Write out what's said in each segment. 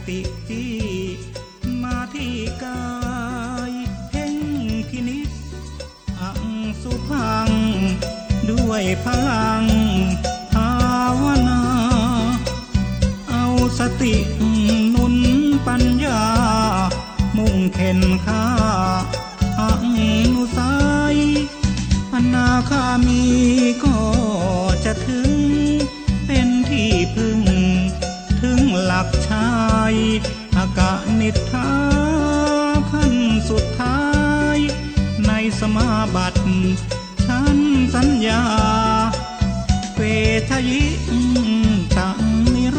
ติจี้มาที่กายเพ่งพินิจอังสุพังด้วยพลังภาวนาเอาสติหนุนปัญญามุ่งเข็นฆ่าอนุสัยอนาคามีก็จะถึงเป็นที่พึ่งถึงหลักชายอกนิทธาขั้นสุดท้ายในสมาบัติฉันสัญญาเวทยิตังนิโร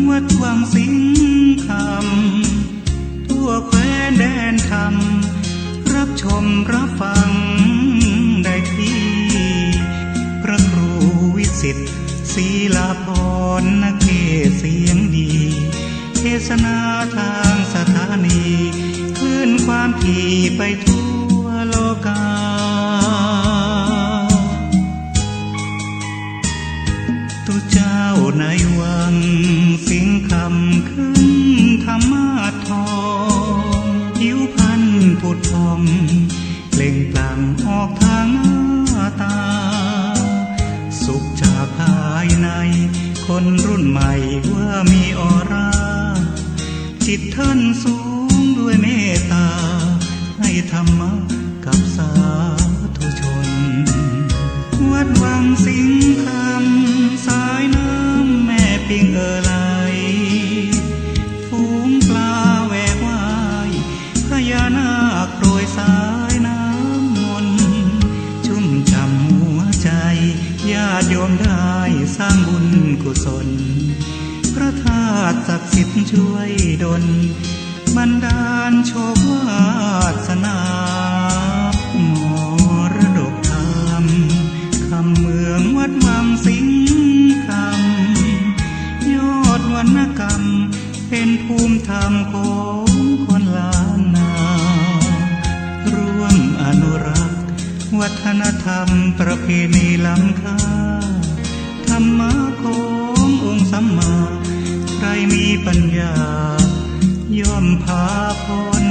วัดวังสิงคำทั่วแคว้นแดนธรรมรับชมรับฟังได้ที่พระครูวิสิตรศีลาภรณ์นักเทศเสียงดีเทศนาทางสถานีคลื่นความถี่ไปทั่วโลกาตุเจ้าในวังสิงคำขึ้นธรรมาทองผิวพันธุ์ผุดพองเปล่งปลั่งออกทางหน้าตาสุขจากภายในคนรุ่นใหม่ว่ามีออร่าจิตท่านสูงด้วยเมตตาให้ธรรมะกับสาธุชนวัดวังสิงคำสายน้ำแม่ปิงไหลฝูงปลาแหวกว่ายพญานาคโปรยสายน้ำมนต์ชุ่มฉ่ำหัวใจญาติโยมได้สร้างบุญกุศลพระธาตุศักดิ์สิทธิ์ช่วยดลบันดาลโชควาสนามรดกธรรมคำเมืองวัดวังสิงคำยอดวรรณกรรมเป็นภูมิธรรมของคนล้านนาร่วมอนุรักษ์วัฒนธรรมประเพณีล้ำค่าธรรมะขององค์สัมมาใครมีปัญญาย่อมพาพ้น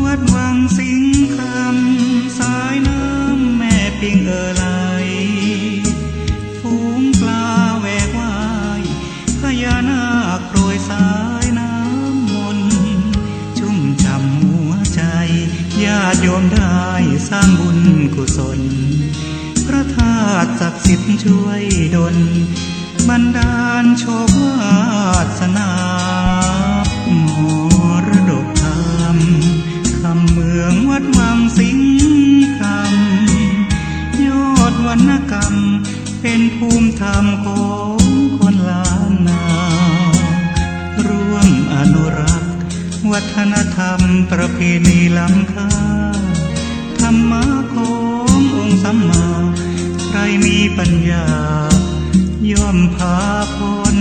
วัดวังสิงคำสายน้ำแม่ปิงไหลฝูงปลาแหวกว่ายพญานาคโปรยสายน้ำมนต์ชุ่มฉ่ำหัวใจญาติโยมได้สร้างบุญกุศลพระธาตุศักดิ์สิทธิ์ช่วยดลบันดาลโชควาสนามรดกธรรมคำเมืองวัดวังสิงคำยอดวรรณกรรมเป็นภูมิธรรมของคนล้านนาร่วมอนุรักษ์วัฒนธรรมประเพณีล้ำค่าธรรมะขององค์สัมมาใครมีปัญญาย่อมพาพ้น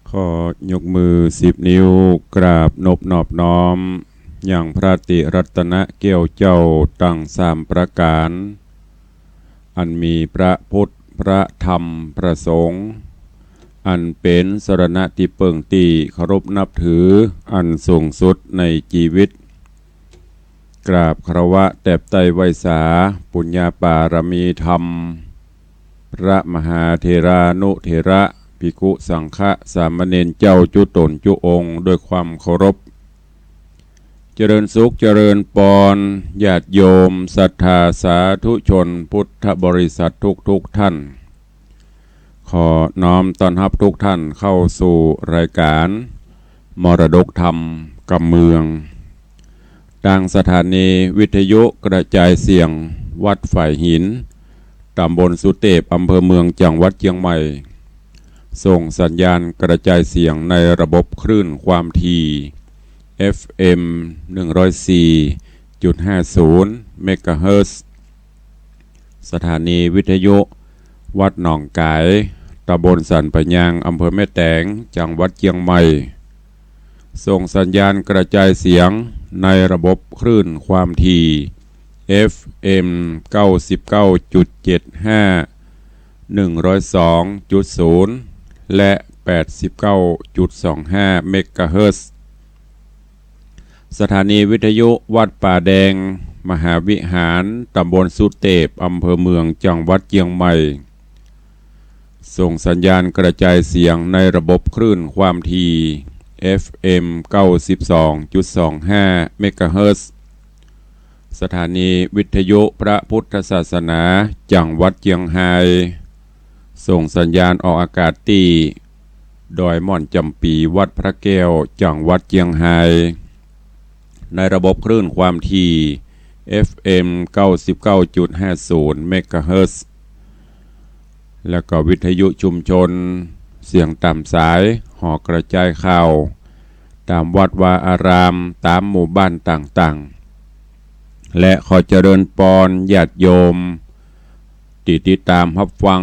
ขอยกมือ10 นิ้วกราบนบนอบน้อมอย่างพระติรัตนเกี่ยวเจ้าตั้ง3 ประการ อันมีพระพุทธพระธรรมพระสงฆ์ อันเป็นสรณะที่เปิ่งตีเคารพนับถืออันสูงสุดในชีวิตกราบคารวะแตบไตไวสาปุญญาปารมีธรรมพระมหาเถรานุเถระภิกขุสังฆะสามเณรเจ้าจุตนจุองค์ด้วยความเคารพเจริญสุขเจริญปรญาติโยมศรัทธาสาธุชนพุทธบริษัททุกท่านขอน้อมต้อนรับทุกท่านเข้าสู่รายการมรดกธรรมกับเมืองทางสถานีวิทยุกระจายเสียงวัดฝ่ายหินตำบลสุเทพอำเภอเมืองจังหวัดเชียงใหม่ส่งสัญญาณกระจายเสียงในระบบคลื่นความถี่ FM 104.50 เมกะเฮิรตซ์สถานีวิทยุวัดหนองกายตำบลสันปะยางอำเภอแม่แตงจังหวัดเชียงใหม่ส่งสัญญาณกระจายเสียงในระบบคลื่นความถี่ FM 99.75 102.0 และ 89.25 เมกะเฮิรตซ์สถานีวิทยุวัดป่าแดงมหาวิหารตำบลสุเทพอำเภอเมืองจังหวัดเชียงใหม่ส่งสัญญาณกระจายเสียงในระบบคลื่นความถี่ FM 92.25 เมกะเฮิรตซ์สถานีวิทยุพระพุทธศาสนาจังหวัดเชียงรายส่งสัญญาณออกอากาศที่ดอยม่อนจำปีวัดพระแก้วจังหวัดเชียงรายในระบบคลื่นความถี่ FM 99.50 เมกะเฮิรตซ์แล้วก็วิทยุชุมชนเสียงต่ำสายหอกระจายข่าวตามวัดวาอารามตามหมู่บ้านต่างๆและขอเจริญปรญาติโยมติดตามรับฟัง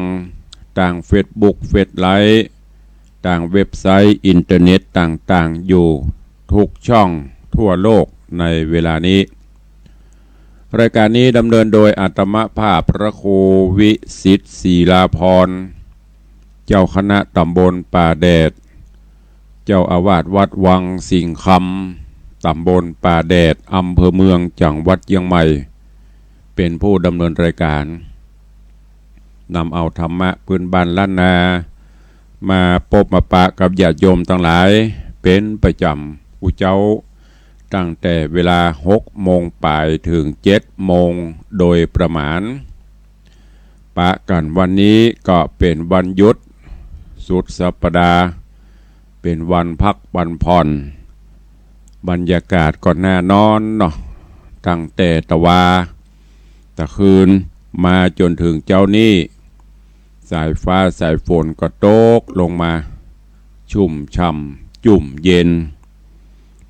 ต่างเฟซบุ๊กเฟซไลฟ์ต่างเว็บไซต์อินเทอร์เน็ตต่างๆอยู่ทุกช่องทั่วโลกในเวลานี้รายการนี้ดำเนินโดยอาตมภาพพระครูวิสิทธิ์ศรีลาภรณ์เจ้าคณะตำบลป่าแดดเจ้าอาวาสวัดวังสิงคำตำบลป่าแดดอำเภอเมืองจังหวัดเชียงใหม่เป็นผู้ดำเนินรายการนำเอาธรรมะพื้นบ้านล้านนามาพบมาปะกับญาติโยมทั้งหลายเป็นประจำอุเจ้าตั้งแต่เวลา 6 โมงป่ายถึง 7 โมงโดยประมาณปะกันวันนี้ก็เป็นวันหยุดสุดสัปดาห์เป็นวันพักวันผ่อนบรรยากาศก็น่านอนเนาะตั้งแต่ตะคืนมาจนถึงเจ้านี้สายฟ้าสายฝนก็ตกลงมาชุ่มช่ำจุ่มเย็น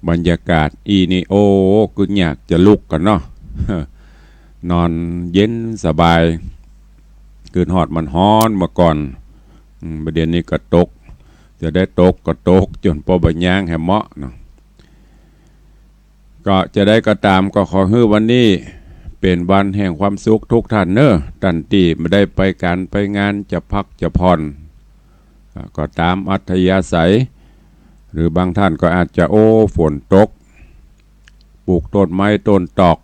บรรยากาศนี่โอ้ก็อยากจะลุกกันเนาะ นอนเย็นสบายคืนหอดมันฮ้อนมาก่อนประเด็นนี้ก็ตกจะได้ตกก็ตกจนพอบัญญังแหมเหมาะเนาะก็จะได้ก็ตามก็ขอให้วันนี้เป็นวันแห่งความสุขทุกท่านเนอะท่านที่ไม่ได้ไปการไปงานจะพักจะผ่อนก็ตามอัธยาศัยหรือบางท่านก็อาจจะฝนตกปลูกต้นไม้ต้นตอก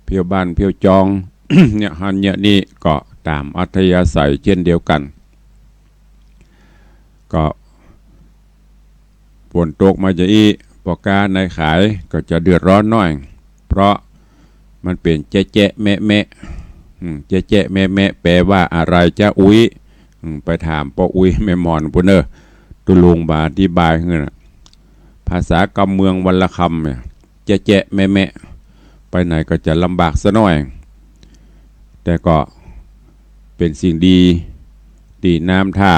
เพียวบ้านเพียวจอง เนี่ยหันเนี่ยนี่ก็ตามอัธยาศัยเช่นเดียวกันก็ฝนตกมาจะปอกาในขายก็จะเดือดร้อนหน่อยเพราะมันเป็นแจ๊ะแม่แม่แจ๊ะแม่แม่แปลว่าอะไรจ้าอุ้ยไปถามป้าอุ้ยแม่หมอนปุ่นเนอตุลุงบาอธิบายเงี้ยภาษากำเมืองวันละคำเนี่ยแจ๊ะแม่แม่ไปไหนก็จะลำบากซะหน่อยแต่ก็เป็นสิ่งดีที่น้ำท่า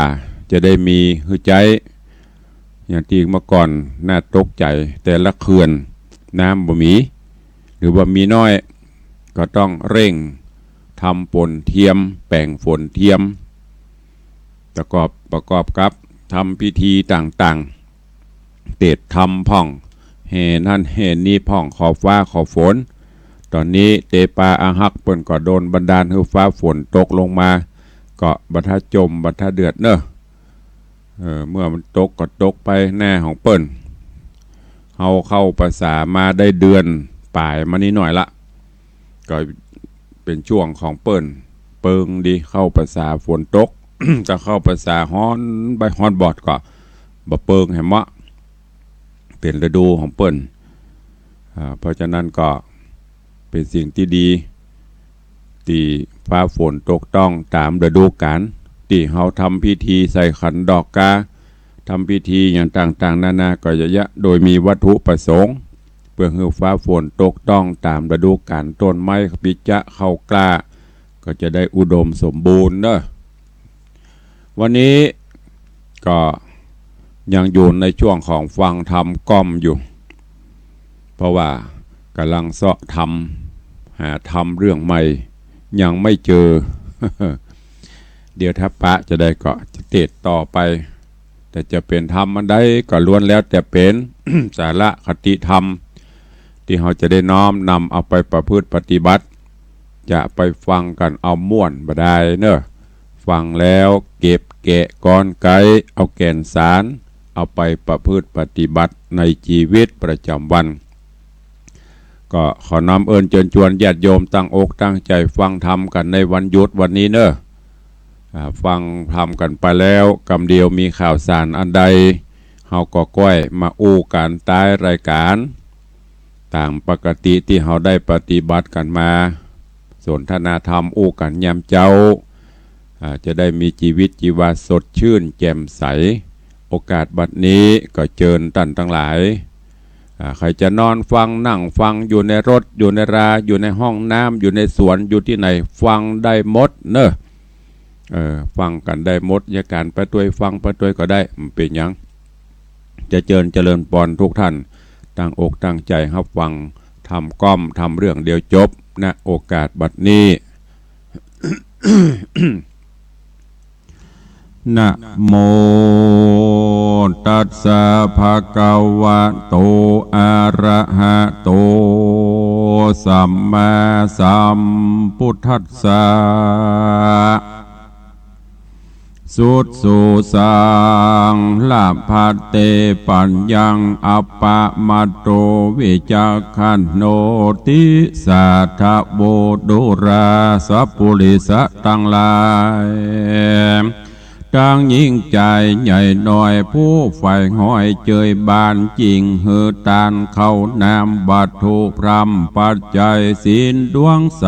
จะได้มีหัวใจอย่างที่เมื่อก่อนน่าตกใจแต่ละเขื่อนน้ำบ่มีหรือว่ามีน้อยก็ต้องเร่งทำฝนเทียมแป่งฝนเทียมประกอบกับทำพิธีต่างๆเตดทำพ่องแห่นั่นแห่นี้พ่องขอฟ้าขอฝนตอนนี้เตปาอาหักเปิ้นก็โดนบันดาลให้ฟ้าฝนตกลงมาก็บัดทะจมบัดทะเดือดเนอะ เมื่อมันตกก็ตกไปแน่ของเปิ้นเฮาเข้าภาษามาได้เดือนปลายมานี้หน่อยละก็เป็นช่วงของเปิ้นเปิงดีเข้าภาษาฝนตก จะเข้าภาษาฮ้อนใบฮ้อนบอดก็บ่เปิงแหมะเป็นฤดูของเปิ้นเพราะฉะนั้นก็เป็นสิ่งที่ดีที่ฟ้าฝนตกต้องตามฤดูกาลที่เฮาทำพิธีใส่ขันดอกกาทำพิธีอย่างต่างๆนานาก็ยะโดยมีวัตถุประสงค์เพื่อให้ฟ้าฝนตกต้องตามฤดูกาลต้นไม้ปิจะเข้ากล้าก็จะได้อุดมสมบูรณ์เนอะวันนี้ก็ยังอยู่ในช่วงของฟังธรรมก้อมอยู่เพราะว่ากำลังเสาะทำหาทำเรื่องใหม่ยังไม่เจอ เดี๋ยวถ้าปะจะได้ก็จะเตะต่อไปแต่จะเป็นธรรมมันได้ก็ล้วนแล้วแต่เป็น สาระคติธรรมที่เราจะได้น้อมนำเอาไปประพฤติปฏิบัติจะไปฟังกันเอาม่วนบ่ได้เนอะฟังแล้วเก็บแกะก้อนไกเอาแก่นสารเอาไปประพฤติปฏิบัติในชีวิตประจำวันก็ขอนำเอิญเชิญชวนญาติโยมตั้งอกตั้งใจฟังธรรมกันในวันหยุดวันนี้เนอะฟังธรรมกันไปแล้วกำเดียวมีข่าวสารอันใดเฮาก็ก้อยมาอู้การใต้รายการตามปกติที่เฮาได้ปฏิบัติกันมาสนทนาธรรมอู้กันยามเจ้าจะได้มีชีวิตชีวาสดชื่นแจ่มใสโอกาสบัดนี้ก็เชิญท่านทั้งหลายใครจะนอนฟังนั่งฟังอยู่ในรถอยู่ในราอยู่ในห้องน้ำอยู่ในสวนอยู่ที่ไหนฟังได้หมดเนอะฟังกันได้หมดยาการไปด้วยฟังไปด้วยก็ได้มันเป็นยังจะเจริญปอนทุกท่านตั้งอกตั้งใจรับฟังทำก้อมทำเรื่องเดียวจบณโอกาสบัดนี้ นะโมตัสสะภะคะวะโตอะระหะโตสัมมาสัมพุทธัสสะสุดสุสังลาภัตเตปัญญังอัปปะมัตโตวิจักขันโนติสัทธโวดุราสัพพุริสะทั้งหลายตั้งยิ่งใจใหญ่หน่อยผู้ใฝ่ห้อยเจยบานจริงหือตานเข้านามบัตถุพรำปัจจัยศีลดวงใส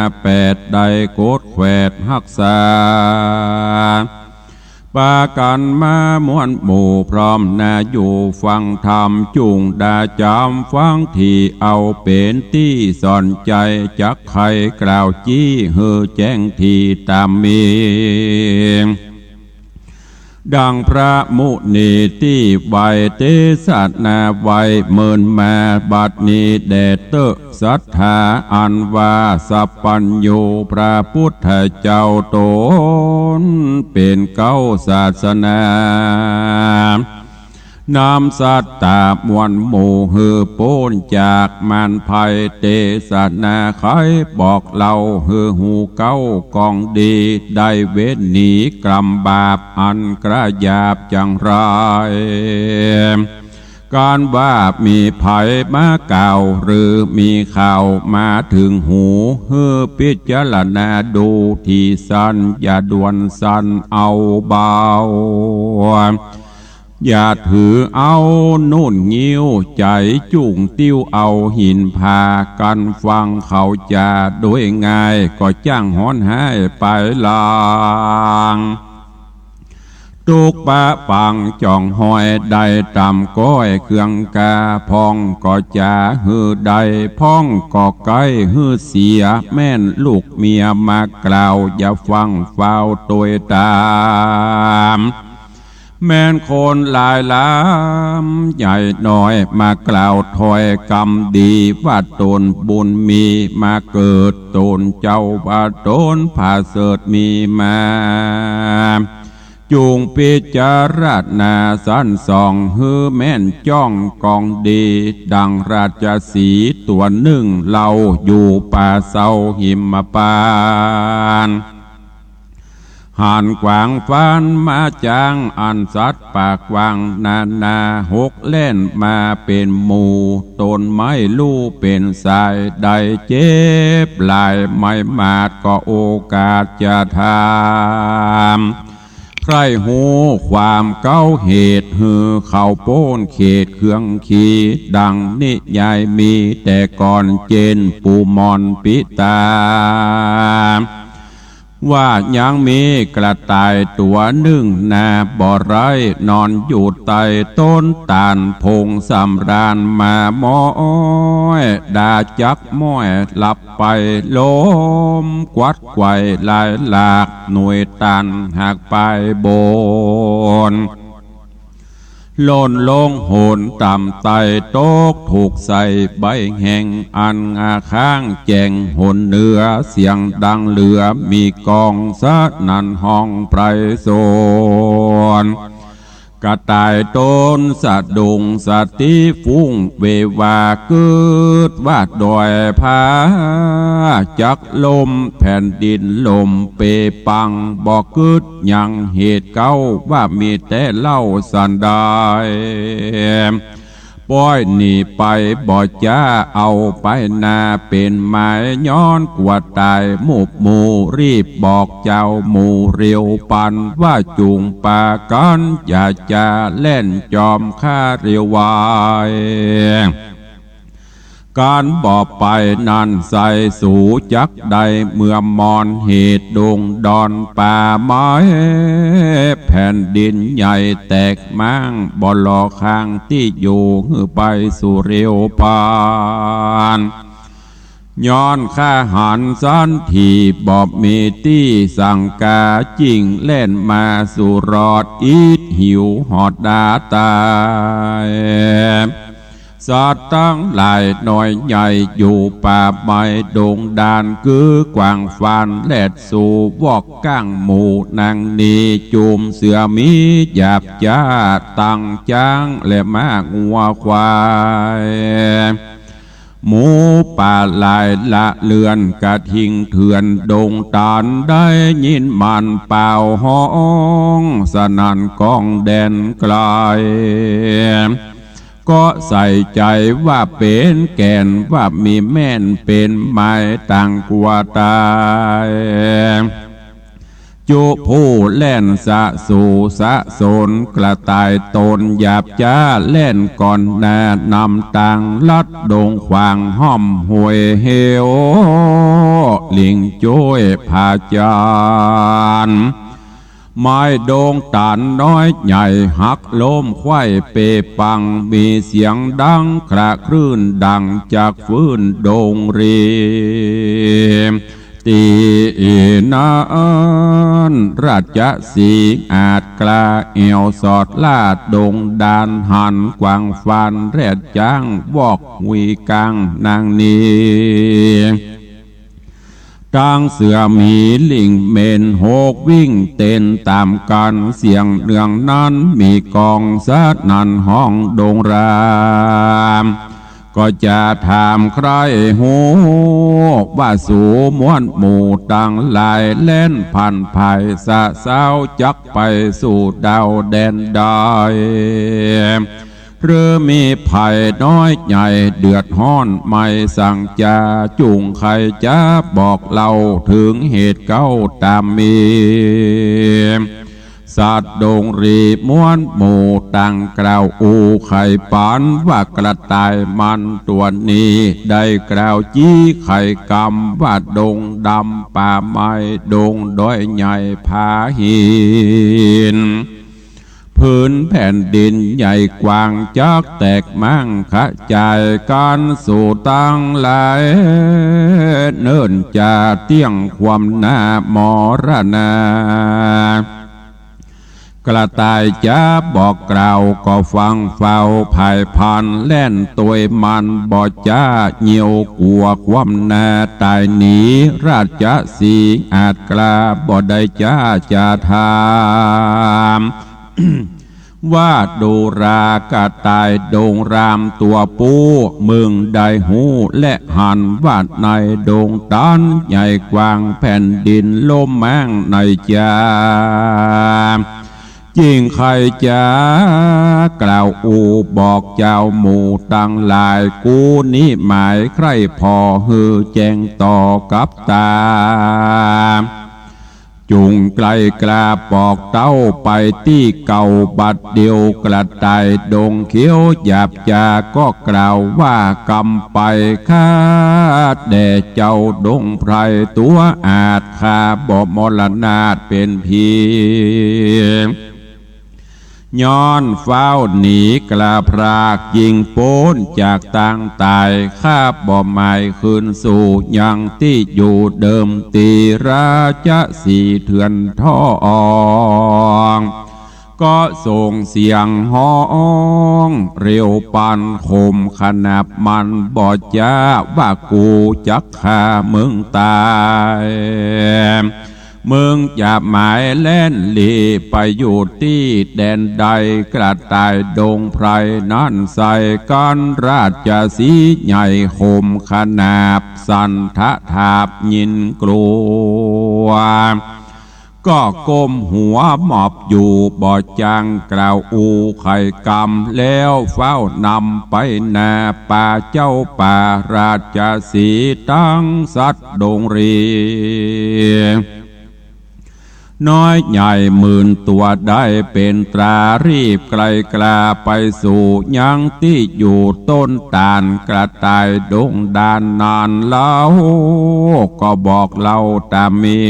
58ได้โกดแขวดหักษาปากันมามวนหมู่พร้อมนาอยู่ฟังธรรมจุงดาจำฟังที่เอาเป็นที่สอนใจจักใครกล่าวจี้หือแจ้งที่ตามมีดังพระมุนีที่ใบเตสัตนาไวเมินมาบัดนี้แด่เตอศรัทธาอันว่าสัพพัญโยพระพุทธเจ้าตนเป็นเก้าศาสนานำสัตตามวลหมู่หือโป้นจากมันภัยเตสนาไขบอกเล่าหือหูเก้ากองดีได้เวทหนีกรรมบาปอันกระยาบจังไรการว่ามีภัยมาเก่าหรือมีข่าวมาถึงหูหือพิจารณาดูที่สั้นอย่าด่วนสั้นเอาเบาอย่าถือเอานุ่นงิ้วใจจุ่งติ้วเอาหินพากันฟังเขาจะโดยง่ายก็จ้างฮ้อนให้ไปลางตุกปะปังจ่องหอยได้ตำก้อยเครื่องกาพองก็จะหือใดพ้องก็ไกลหือเสียแม่นลูกเมียมากล่าวอย่าฟังเฝ้าตัวตามแม่นคนหลายล้ำใหญ่น้อยมากล่าวถอยกรรมดีว่าตนบุญมีมาเกิดตนเจ้าว่าตนผ่าเสดมีมาจุงพิจารณาสันส่องฮือแม่นจ้องกองดีดังราชสีห์ตัวหนึ่งเล่าอยู่ป่าเศร้าหิมพานต์ หานกวางฟ้านมาจางอันสัตว์ปากวางนาหกเล่นมาเป็นหมู่ต้นไม้ลู่เป็นสายใดเจ็บลายไม่มาดก็โอกาสจะทำใครหูความเก้าเหตุหือเข้าโป้นเขตเครื่องขีดังนิยายมีแต่ก่อนเจนปูมอนปิตาว่ายังมีกระต่ายตัวหนึ่งนาบ่อไรนอนอยู่ใต้ต้นตาลพงสำราญมาม้อยดาจักม้อยหลับไปล้มกวัดไกวลายหลากหน่วยตันหักไปโบนโลนลงโหนต่ำไตโต๊กถูกใส่ใบแห่งอันงาข้างแจงหนเนื้อเสียงดังเหลือมีกองสะนันห้องไพรโซนกระต่ายต้นสะดุงสติฟุ้งเววาเกิดวาดดอยผาจักลมแผ่นดินลมเปปังบอกกึดยังเหตุเก้าว่ามีแต่เล่าสันได้ป้อยหนีไปบ่จ้าเอาไปนาเป็นไม้ย้อนกว่าตายหมู่รีบบอกเจ้าหมู่เรียวปันว่าจุงปากันอย่าจะเล่นจอมข้าเรียววายการบอกไปนั่นใส่สูจักใดเมื่อมอนเหตุดงดอนป่าไม้แผ่นดินใหญ่แตกม้างบ่ลอข้างที่อยู่ไปสู่เรียวปานย้อนข้าหันสันทีบอบมีที่สั่งกาจิงเล่นมาสู่รอดอีดหิวหอดดาตายสัตว์ตั้งหลายหน่อยใหญ่อยู่ป่าไม้ดงดานคือกวางฟานแลดสู่วอกก้างหมู่นางนีจุมเสือมีหยาบจ้าตั้งจ้างและมากงัวควายหมูป่าลายละเลือนกระทิงเถื่อนดงตานได้ยินมันเป่าห้องสนั่นกองแดนไกลก็ใส่ใจว่าเป็นแก่นว่ามีแม่นเป็นไม้ต่างกว่าตายจุผู้เล่นสะสู่สะสนกระต่ายตนหยาบจ้าเล่นก่อนแนะนำต่างลัดดงขวางห้อมห่วยเหี่ยวลิงจ้วยผาจานไม้โด่งตาลน้อยใหญ่หักล้มควายเปปังมีเสียงดังคระคลื่นดังจากฟื้นโด่งรีตีนานราชสีอาจกลาเอวสอดลาดดงดานหันกวางฟันแรดจ้างวอกวีกังนางนีตั้งเสือมีลิงเมนหกวิ่งเต้นตามกันเสียงเนืองนั้นมีกองสัดนันห้องดงรามก็จะถามใครหูว่าสู่ม้วนหมู่ตั้งหลายเล่นผ่านภายสะเศร้าจักไปสู่ดาวแดนได้หรือมีภัยน้อยใหญ่เดือดห้อนไม่สั่งจาจุงใครจะบอกเล่าถึงเหตุเก้าตามมีสัตว์ดงรีม้วนหมู่ตั้งกล่าวอูไข่ปานว่ากระต่ายมันตัวนี้ได้กล่าวจี้ไข่กำว่าดงดำป่าไม้ดงด้อยใหญ่ผาหินพื้นแผ่นดินใหญ่กว้างจักแตกมั่งขจายการสู่ตั้งหลายเนิ่นจะเตี้ยงความหน้ามรณากระต่ายจะบอกกล่าวก็ฟังเฝ้าภายพันแล่นตัวมันบ่จ้าเหี่ยวกลัวความหน้าตายหนีราชสีอาจกล้าบ่ได้จ้าจะทำ ว่าดูรากระต่ายโดงรามตัวปูมึงได้หูและหันวาดในโดงตันใหญ่กว้างแผ่นดินลมแมงในจายิ่งใครจะกล่าวอูบอกเจ้าหมู่ตั้งหลายกูนี้หมายใครพอฮือแจ้งต่อกับตาจุงไกลกลาปอกเต้าไปที่เก่าบัดเดียวกระต่ายดงเขียวหยาบจาก็กล่าวว่ากำไปคาดแด่เจ้าดงไพรตัวอาจคาบ่มรณาถเป็นเพียงย้อนเฝ้าหนีกลาพรากยิงโป้นจากต่างตายข้าบ่หมายคืนสู่ยังที่อยู่เดิมตีราชสีเถื่อนท่องก็ส่งเสียงห้องเร็วปานคมขนาบมันบ่จ้าว่ากูจักฆ่ามึงตายมึงจะหมายเล่นลีไปอยู่ที่แดนใดกระต่ายดงไพรนั่นใส่กันราชสีใหญ่คมขนาบสันทะทาบยินกลัวก็ก้มหัวหมอบอยู่บ่จังกล่าวอูไข่กำแล้วเฝ้านำไปนาป่าเจ้าป่าราชสีตั้งสัตว์ดงรีน้อยใหญ่หมื่นตัวได้เป็นตรารีบไกลกลาไปสู่ยังที่อยู่ต้นตาลกระต่ายดงดานนานเล่าก็บอกเล่าตามมี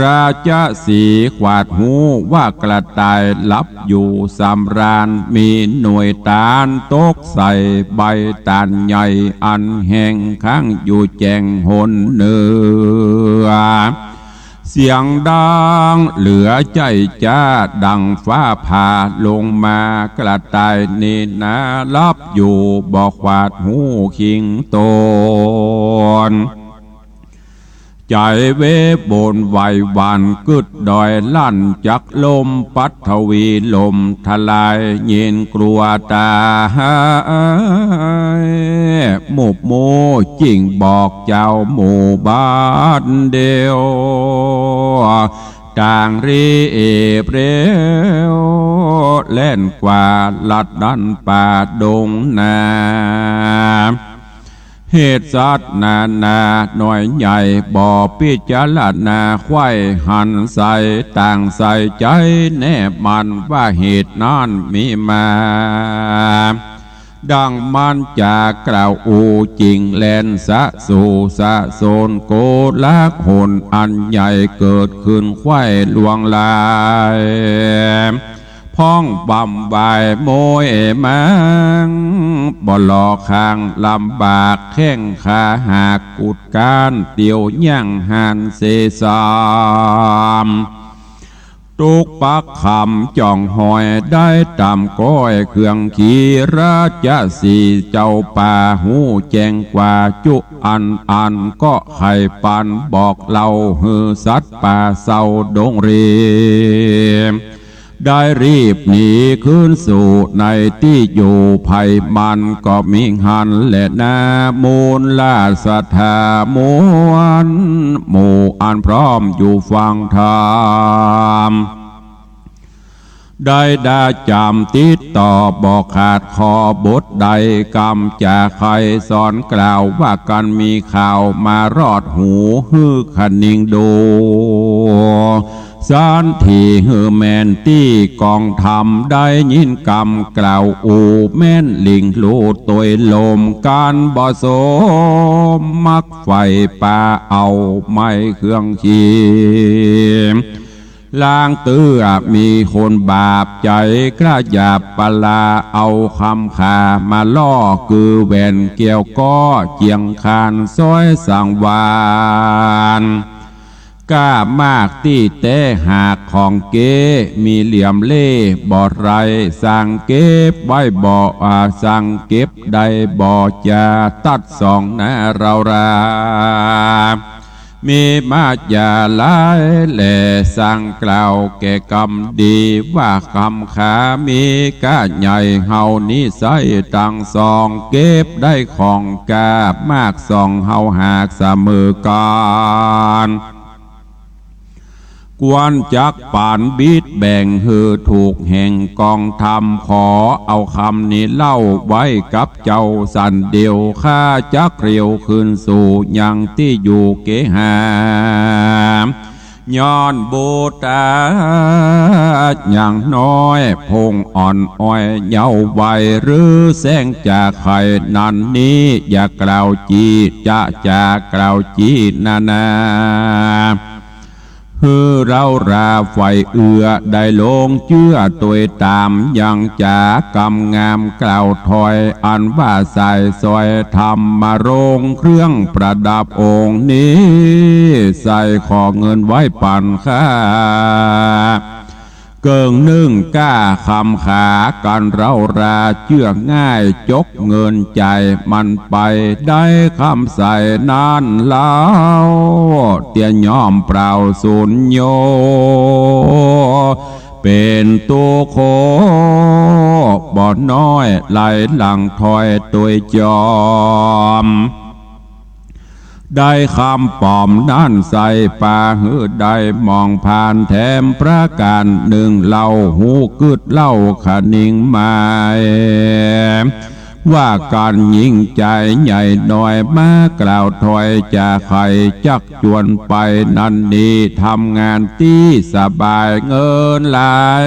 ราชสีขวาดหูว่ากระต่ายลับอยู่สำราญมีหน่วยตาลตกใส่ใบตาลใหญ่อันแห้งข้างอยู่แจงหนเนื้อเสียงดังเหลือใจจ้าดังฟ้าผ่าลงมากระต่ายนี่นาลับอยู่บอกขวาดหูคิงโตนใจเวบนไหววันกึดดอยลั่นจักลมปัทวีลมทลายเย็นกลัวตาหมู่โมจิงบอกเจ้าหมู่บ้านเดียวต่างรีเอเปรวเล่นกว่าลัดดันป่าดงนาเหตุสัตว์นานาหน่อยใหญ่บ่อพิจารณาควายหันใส่ต่างใส่ใจแน่มันว่าเหตุนั้นมีมาดังมันจะกล่าวอูจริงแลนสะสู่สะโซนโกลักหนอันใหญ่เกิดขึ้นควายลวงลายพ้องบำบายโมยมังบ่หลอกข้างลำบากแข้งขาหากกุดการเตียวย่างหันเสสามตุกปักคำจ่องหอยได้ตำก้อยเครื่องขี่ราชสีเจ้าป่าหูแจงกว่าจุอันก็ไข่ปันบอกเล่าฮือสัตว์ป่าเศร้าดงเรีได้รีบหนีขึ้นสู่ในที่อยู่ภัยมันก็มีหันและนามูลลาศรัทธามวนหมู่อันพร้อมอยู่ฟังธรรมได้จำติดต่อบอกขาดคอบทใดกรรมจากใครสอนกล่าวว่ากันมีข่าวมารอดหูฮือคันนิงดูสานที่ฮือแมนที่กองทำได้ยินกรรมกล่าวอูแม่นลิงลูดตัวลมการบ่สมมักไฟป่าเอาไม่เครื่องขีล่างเตื้อมีคนบาปใจกล้าหยาบปลาเอาคำขามาล่อคือแหวนเกี่ยวก็เจียงคานซอยสังวานกล้ามากที่เตะหากของเก๋มีเหลี่ยมเล่บ่อไรสั่งเก็บไว้บ่อสั่งเก็บได้บ่อจะตัดสองนะเรารา มีมาจาหลายแหล่สั่งกล่าวแก่กรรมดีว่าคำขามีกาใหญ่เฮานี้ใส่ตังสองเก็บได้ของกามากสองเฮาหากเสมอกันกวนจักป่านบิดแบ่งหือถูกแห่งกองธรรมขอเอาคำนี้เล่าไว้กับเจ้าสันเดียวข้าจักเรียวคืนสู่ยังที่อยู่เกหามย้อนบูตาอย่างน้อยพงอ่อนอ้อยเยาว์วัยหรือแสงจากไข่นันนี้อย่ากล่าวจีจากล่าวจีนาเราราไฟเอือได้ลงเชื่อตัวตามยังจากำงามกล่าวถอยอันว่าใส่ซอยทำมาโรงเครื่องประดับองค์นี้ใส่ขอเงินไว้ปั่นค่าเกิงนึ่งก้าคำขากันเราราเชื่อง่ายจกเงินใจมันไปได้คำใส่นานแล้วเตียย่อมเปล่าสุญโยเป็นตัวโคบ่อน้อยไหลหลังถอยตัวจอมได้คำปอมด้านใส่ป่าหือได้มองผ่านแถมประการหนึ่งเล่าหูกึดเล่าขนิ่งหมายว่าการยิ่งใจใหญ่หน่อยมากล่าวถอยจากใครจักจวนไปนันนี้ทำงานที่สบายเงินหลาย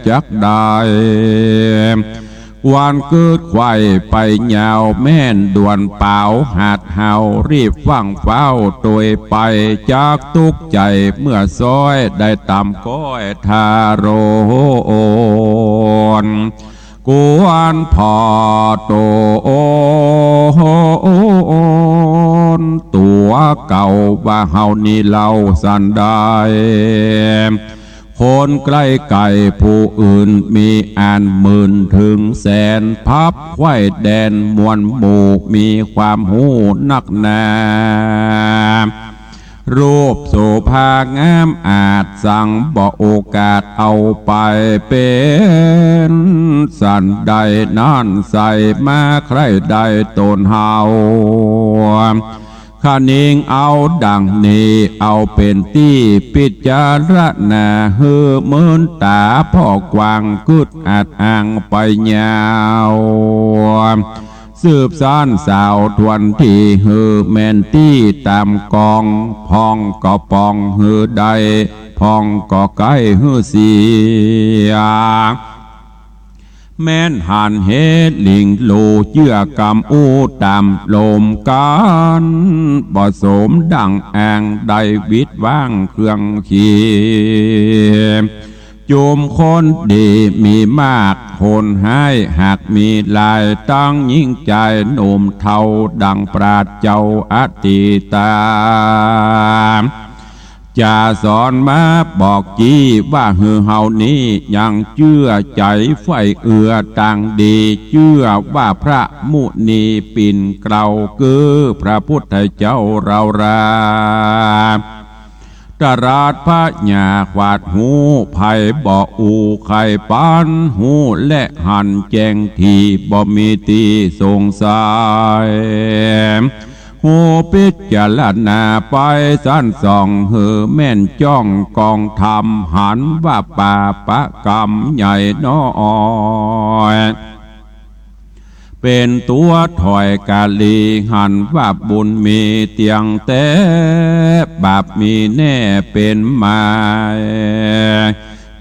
จักได้วันเกิดไข่ไปยาวแม่นด่วนเปล่าหาดเฮารีบฟังเฝ้าตัวไปจากตุกใจเมื่อซอยได้ตำก้อยทาโรนกวนพอโตตัวเก่าว่าเฮานี่เล่าสันได้คนใกล้ไก่ผู้อื่นมีอ่านหมื่นถึงแสนพับไว้แดนมวลหมู่มีความหูนักหนารูปโสภางามอาจสั่งบ่โอกาสเอาไปเป็นสันใดนั่นใส่มาใครใดตนเฮาข้านิงเอาดังนี้เอาเป็นที่พิจารณาเฮือเมินตาพ่อกวางกึดอาจอ่างไปยาวสืบสานสาวทวนที่เฮือแมนที่ตามกองพองก็ปองเฮือใดพองก็ใกล้เฮือเสียแม่นหันเฮดลิงโลเยื่อกำอูตามลมกันบ่สมดังแองได้วิดว่างเครื่องขีจุมคนดีมีมากคนให้หากมีลายตั้งยิ่งใจหนุ่มเทาดังปราดเจ้าอติตาจะสอนมาบอกจีว่าเฮือเฮานี้ยังเชื่อใจไฟเอือต่างดีเชื่อว่าพระมุนีปิ่นเกลาคือพระพุทธเจ้าเราราตราดพระญาขวาดหูไผ่บ่อูไข่ปานหูและหันแจงทีบ่มีตีสงสัยหูพิจารณาไปสั้นส่องเหือแม่นจ้องกองธรรมหันว่าป่าปะกรรมใหญ่น้อยเป็นตัวถอยกาลีหันว่าบุญมีเตียงแต่บาปมีแน่เป็นมา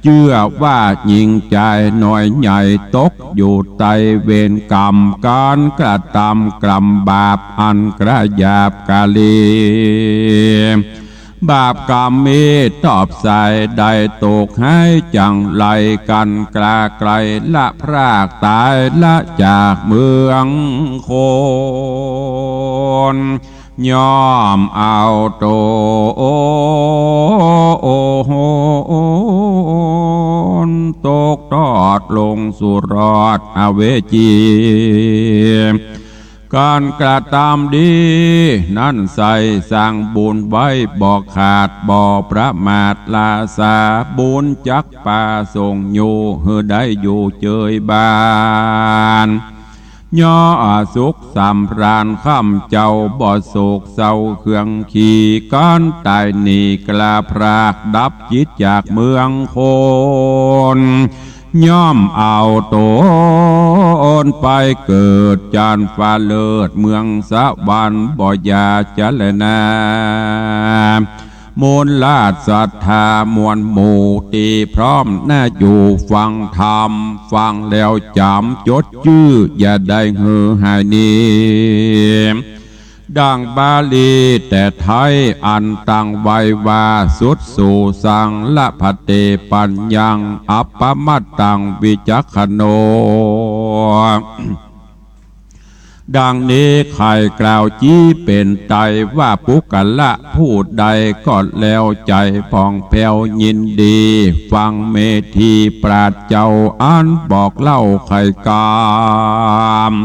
เชื่อว่ายิ่งใจหน่อยใหญ่ตกอยู่ใต้เวรกรรมการกระทำกรรมบาปอันกระยาบกาลีบาปกรรมมีตอบใส่ได้ตกให้จังไหลกันกลาไกลละพรากตายละจากเมืองโคนยอมเอาโตตกทอดลงสู่รอดอเวจี การกระทำดีนั่นใส่สร้างบุญไว้บอกขาดบ่ประมาทลาสาบุญจักป่าส่งอยู่เฮือได้อยู่เจยบานย่อสุขสำราญข้ามเจ้าบ่อโศกเศร้าเครื่องขี่ก้อนตายหนีกลาพรากดับจิตจากเมืองโคนย่อมเอาตนไปเกิดจานฟ้าเลิศเมืองสวรรค์บ่อยาจะเลนามูลลาดศรัทธามวลหมู่ตีพร้อมน่าอยู่ฟังธรรมฟังแล้วจำจดชื่ออย่าได้หือหายนี้ดังบาลีแต่ไทยอันตั้งไว้ว่าสุดสู่สังละพเตปัญญังอัปปมัตตังวิจักขโนดังนี้ใครกล่าวจี้เป็นไตว่าปุกละพูดใดก็แล้วใจผ่องแผ้วยินดีฟังเมธีปราดเจ้าอันบอกเล่าใครกาม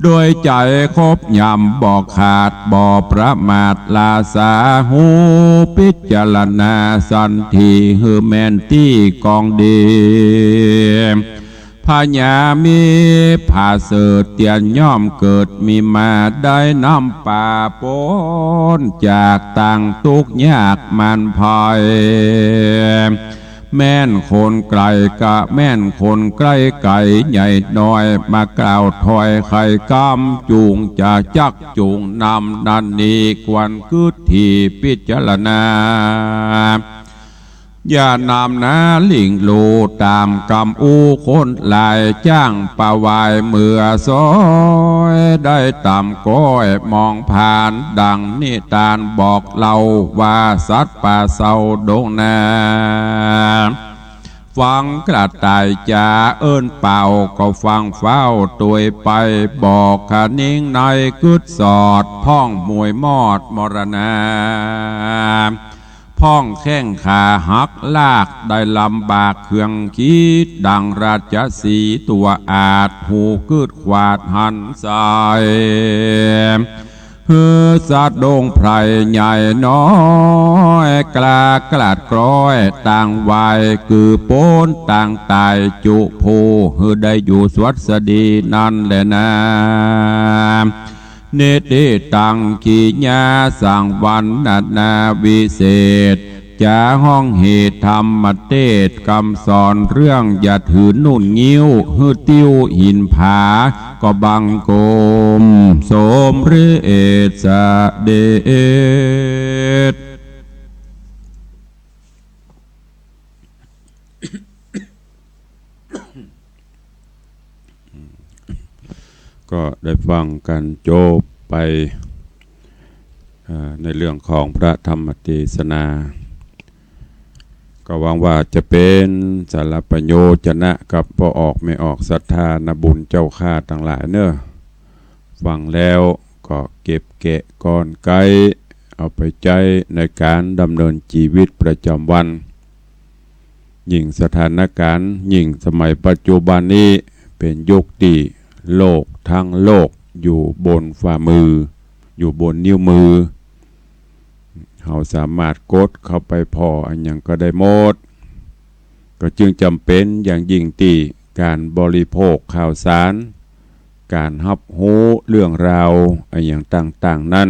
โดยใจครบยำบอกขาดบ่ประมาทลาสาหูพิจารณาสันทีฮือแมนที่กองดีพญามีผาเสดเตียนย่อมเกิดมีมาได้น้ำป่าปนจากต่างทุกยากมันพายแม่นคนไกลกะแม่นคนใกล้ไก่ใหญ่น้อยมากล่าวถอยไข่กำจูงจะจักจูงนำนันนี้ควันคืดที่พิจารณาอย่านำนาลิงโลตามกำอูคนลายจ้างป่าวายเมื่อซอยได้ตามก้อยมองผ่านดังนิทานบอกเล่าว่าสัตว์ป่าเศร้าดงนาฟังกระต่ายจ่าเอิ้นเป่าก็ฟังเฝ้าตัวไปบอกขานิ่งในกึดสอดพ้องมวยมอดมรณาพ้องแข้งขาหักลากได้ลำบากเครื่องคิดดังราชสีตัวอาจหูกึดขวาดหันสายเฮือสัตว์ดงไพรใหญ่น้อยกลากลาดกร้อยต่างวายคือโป้นต่างตายจุโพเฮือได้อยู่สวัสดีนั่นแหละนะเนติตังขีญาสังวันนาวิเศษจะห้องเหตุธรรมเทศคำสอนเรื่องอย่าถือนุ่นงิ้วฮือติ้วหินผาก็บังโกมสมฤเอสเดชก็ได้ฟังกันจบไปในเรื่องของพระธรรมเทศนาก็หวังว่าจะเป็นสารประโยชน์นะกับพอออกไม่ออกศรัทธานบุญเจ้าข้าทั้งหลายเนอะฟังแล้วก็เก็บแกะก่อนไกลเอาไปใจในการดำเนินชีวิตประจำวันยิ่งสถานการณ์ยิ่งสมัยปัจจุบันนี้เป็นยุคที่โลกทั้งโลกอยู่บนฝ่ามืออยู่บนนิ้วมือเราสามารถกดเข้าไปพออันยังก็ได้หมดก็จึงจำเป็นอย่างยิ่งที่การบริโภคข่าวสารการรับรู้เรื่องราวอันอย่างต่างๆนั้น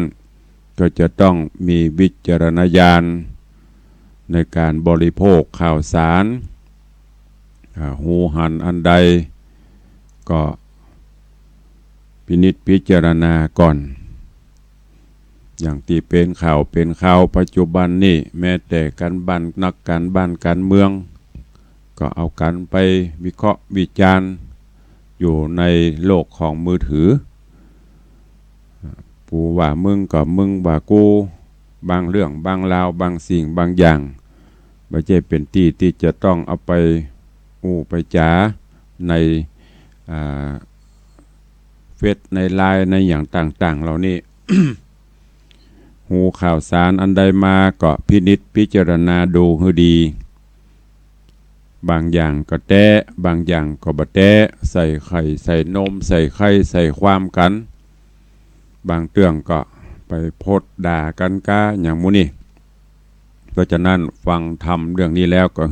ก็จะต้องมีวิจารณญาณในการบริโภคข่าวสารหูหันอันใดก็พินิจพิจารณาก่อนอย่างที่เป็นข่าวปัจจุบันนี่แม้แต่การบ้านนักการบ้านการเมืองก็เอากันไปวิเคราะห์วิจารณ์อยู่ในโลกของมือถือผู้ว่ามึงก็มึงว่ากูบางเรื่องบางราวบางสิ่งบางอย่างไม่ใช่เป็นที่จะต้องเอาไปไปจ๋าในเฟซในไลน์ในอย่างต่างๆเหล่านี้ หูข่าวสารอันใดมาก็พินิจพิจารณาดูให้ดีบางอย่างก็แต้บางอย่างก็บ่แต้ใส่ไข่ใส่นมใส่ไข่ใส่ความกัน บางเรื่องก็ไปโพสต์ด่ากันก้าอย่างมูนี่เพราะฉะนั้นฟังทำเรื่องนี้แล้วก็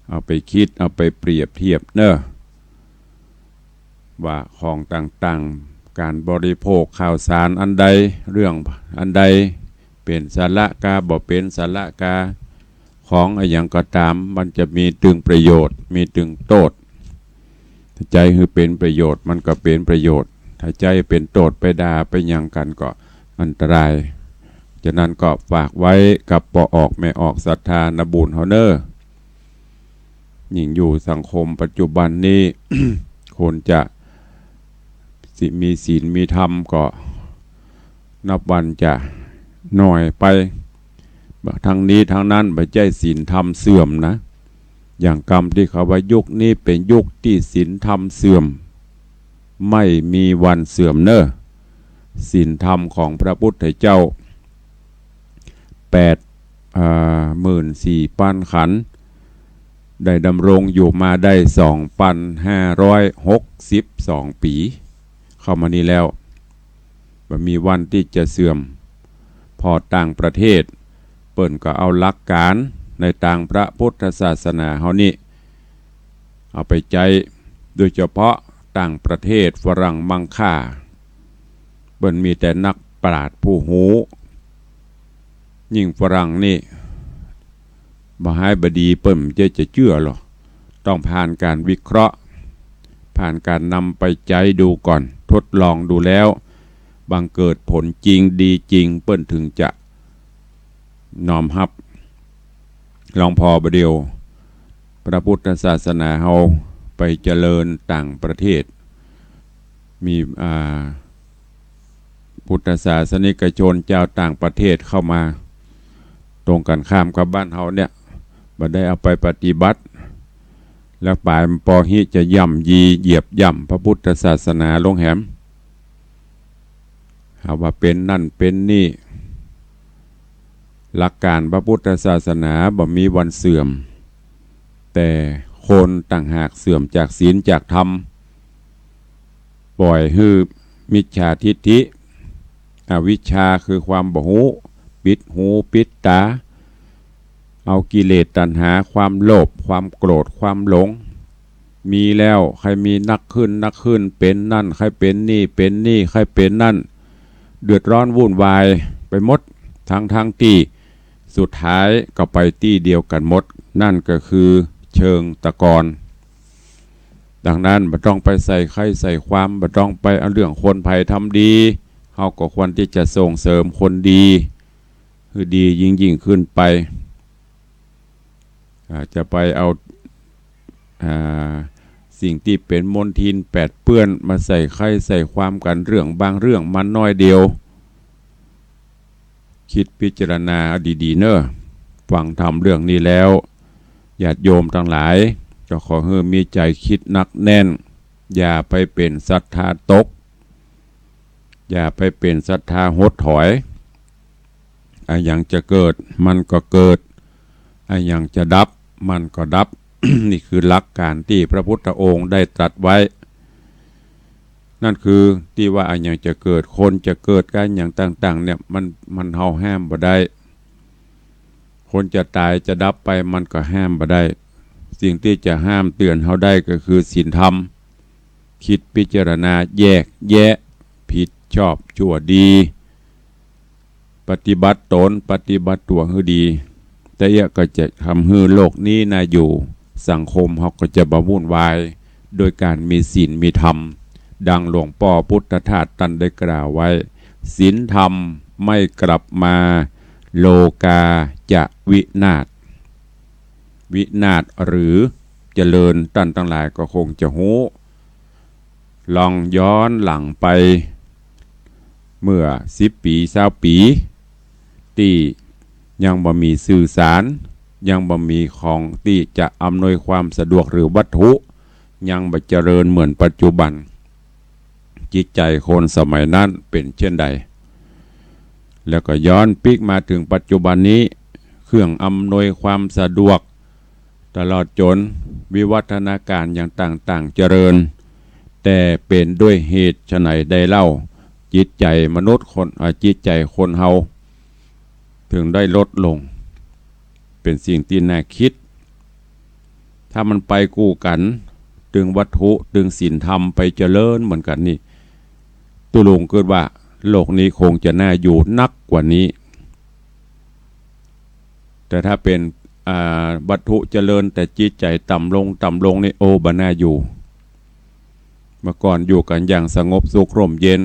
เอาไปคิดเอาไปเปรียบเทียบเนอะว่าของต่างๆการบริโภคข่าวสารอันใดเรื่องอันใดเป็นสาระกาบ่เป็นสาระกาของอะไรอย่างก็ตามมันจะมีตึงประโยชน์มีตึงโทษถ้าใจคือเป็นประโยชน์มันก็เป็นประโยชน์ถ้าใจเป็นโทษไปด่าไปยังกันก็อันตรายฉะนั้นก็ฝากไว้กับปอออกไม่ออกศรัทธานบุญเฮาเนอร์ยิ่งอยู่สังคมปัจจุบันนี้ คนจะมีศีลมีธรรมก็นับวันจะหน่อยไปทั้งนี้ทั้งนั้นไม่ใช่ศีลธรรมเสื่อมนะอย่างกรรมที่เขาว่ายุคนี้เป็นยุคที่ศีลธรรมเสื่อมไม่มีวันเสื่อมเนอะศีลธรรมของพระพุทธเจ้า14,000 ขันธ์ได้ดำรงอยู่มาได้ 2,562 ปีเข้ามานี้แล้วบ่มีวันที่จะเสื่อมพอต่างประเทศเปิ้นก็เอาหลักการในต่างพระพุทธศาสนาเฮานี่เอาไปใจโดยเฉพาะต่างประเทศฝรั่งมังค่าเปิ้นมีแต่นักปราชญ์ผู้หูยิ่งฝรั่งนี่บ่ให้บดีเปิ้นจะเชื่อหรอต้องผ่านการวิเคราะห์ผ่านการนำไปใจดูก่อนทดลองดูแล้วบังเกิดผลจริงดีจริงเปิ้นถึงจะน้อมรับลองพอประเดียวพระพุทธศาสนาเฮาไปเจริญต่างประเทศมีพุทธศาสนิกชนเจ้าต่างประเทศเข้ามาตรงกันข้ามกับบ้านเฮาเนี่ยบ่ได้เอาไปปฏิบัติแล้วปลายปอหิจะย่ำยีเหยียบย่ำพระพุทธศาสนาลงแหมหาว่าเป็นนั่นเป็นนี่หลักการพระพุทธศาสนาบ่มีวันเสื่อมแต่คนต่างหากเสื่อมจากศีลจากธรรมปล่อยให้มิจฉาทิฏฐิอวิชชาคือความบ่ฮู้ปิดหูปิดตาเอากิเลสตัณหาความโลภความโกรธความหลงมีแล้วใครมีนักขึ้นเป็นนั่นใครเป็นนี่ใครเป็นนั่นเดือดร้อนวุ่นวายไปหมดทั้งที่สุดท้ายก็ไปที่เดียวกันหมดนั่นก็คือเชิงตะกอนดังนั้นบ่ต้องไปใส่ใครใส่ความบ่ต้องไปเอาเรื่องคนไผ่ทำดีเฮาก็ควรที่จะส่งเสริมคนดีคือดียิ่งขึ้นไปจะไปเอาสิ่งที่เป็นมลทินแปดเปื้อนมาใส่ใครใส่ความกันเรื่องบางเรื่องมันน้อยเดียวคิดพิจารณาดีๆเนอะฟังทำเรื่องนี้แล้วญาติโยมทั้งหลายก็ขอให้มีใจคิดนักแน่นอย่าไปเป็นศรัทธาตกอย่าไปเป็นศรัทธาหดถอยอย่างจะเกิดมันก็เกิดอย่างจะดับมันก็ดับ นี่คือหลักการที่พระพุทธองค์ได้ตรัสไว้นั่นคือที่ว่าอย่างจะเกิดคนจะเกิดกันอย่างต่างๆเนี่ยมันเฮาห้ามบ่ได้คนจะตายจะดับไปมันก็ห้ามบ่ได้สิ่งที่จะห้ามเตือนเฮาได้ก็คือศีลธรรมคิดพิจารณาแยกแยะผิดชอบชั่วดีปฏิบัติตนปฏิบัติตัวให้ดีแต่ก็จะทำให้โลกนี้น่าอยู่สังคมเขาก็จะบ่วุ่นวายโดยการมีศีลมีธรรมดังหลวงพ่อพุทธทาสท่านได้กล่าวไว้ศีลธรรมไม่กลับมาโลกาจะวินาศหรือเจริญท่านทั้งหลายก็คงจะหูลองย้อนหลังไปเมื่อ10 ปี20 ปีที่ยังบ่มีสื่อสารยังบ่มีของที่จะอำนวยความสะดวกหรือวัตถุยังบ่เจริญเหมือนปัจจุบันจิตใจคนสมัยนั้นเป็นเช่นใดแล้วก็ย้อนปิกมาถึงปัจจุบันนี้เครื่องอำนวยความสะดวกตลอดจนวิวัฒนาการอย่างต่างๆเจริญแต่เป็นด้วยเหตุไฉนใดเล่าจิ จิตใจมนุษย์คนจิตใจคนเฮาถึงได้ลดลงเป็นสิ่งที่น่าคิดถ้ามันไปกู้กันดึงวัตถุดึงศีลธรรมไปเจริญเหมือนกันนี่ตุลุงเกิดว่าโลกนี้คงจะน่าอยู่นักกว่านี้แต่ถ้าเป็นวัตถุเจริญแต่จิตใจต่ำลงนี่โอ้บ่น่าอยู่เมื่อก่อนอยู่กันอย่างสงบสุขร่มเย็น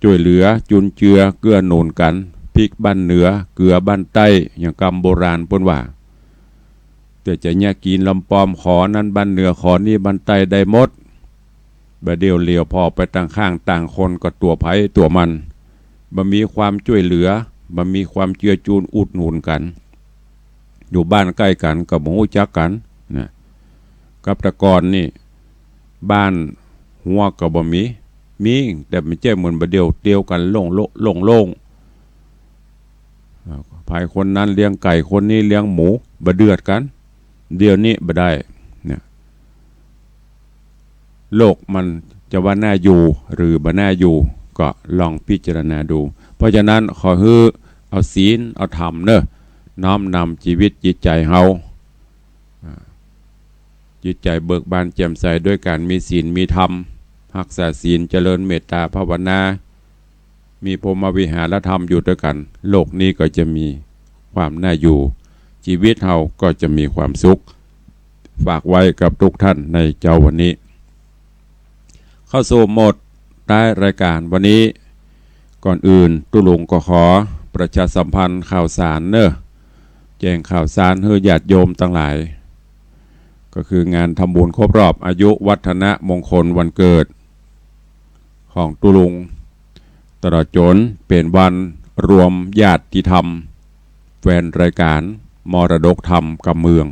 ช่วยเหลือจุนเจือเกื้อหนุนกันพริกบ้านเหนือเกลือบ้านใต้อย่างกำโบราณเพิ่นว่าแต่จะแยกกินลำปอมขอนั้นบ้านเหนือขอนี่บ้านใต้ได้หมดบ่เดียวเลียวพอไปต่างข้างต่างคนก็ตัวไผตัวมันบ่มีความช่วยเหลือบ่มีความเจือจูนอุดหนุนกันอยู่บ้านใกล้กันก็บ่รู้จักกันนะกับแต่ก่อนนี่บ้านหัวก็บ่มีแต่ไม่ใช่เหมือนบ่เดียวกันโล่งภายคนนั้นเลี้ยงไก่คนนี้เลี้ยงหมูบ่เดือดกันเดี๋ยวนี้บ่ได้เนี่ยโลกมันจะว่าน่าอยู่หรือบ่น่าอยู่ก็ลองพิจารณาดูเพราะฉะนั้นขอฮื้อเอาศีลเอาธรรมเนอะน้อมนำชีวิตจิตใจเฮาจิตใจเบิกบานแจ่มใสด้วยการมีศีลมีธรรมรักษาศีลเจริญเมตตาภาวนามีพรหมวิหารธรรมอยู่ด้วยกันโลกนี้ก็จะมีความน่าอยู่ชีวิตเฮาก็จะมีความสุขฝากไว้กับทุกท่านในเจ้าวันนี้เข้าสู่โหมดได้รายการวันนี้ก่อนอื่นตุลุงก็ขอประชาสัมพันธ์ข่าวสารเนอะแจ้งข่าวสารให้ญาติโยมทั้งหลายก็คืองานทำบุญครบรอบอายุวัฒนมงคลวันเกิดของตุลุงตลอดจนเป็นวันรวมญาติธรรมแฟนรายการมรดกธรรมกับเมือง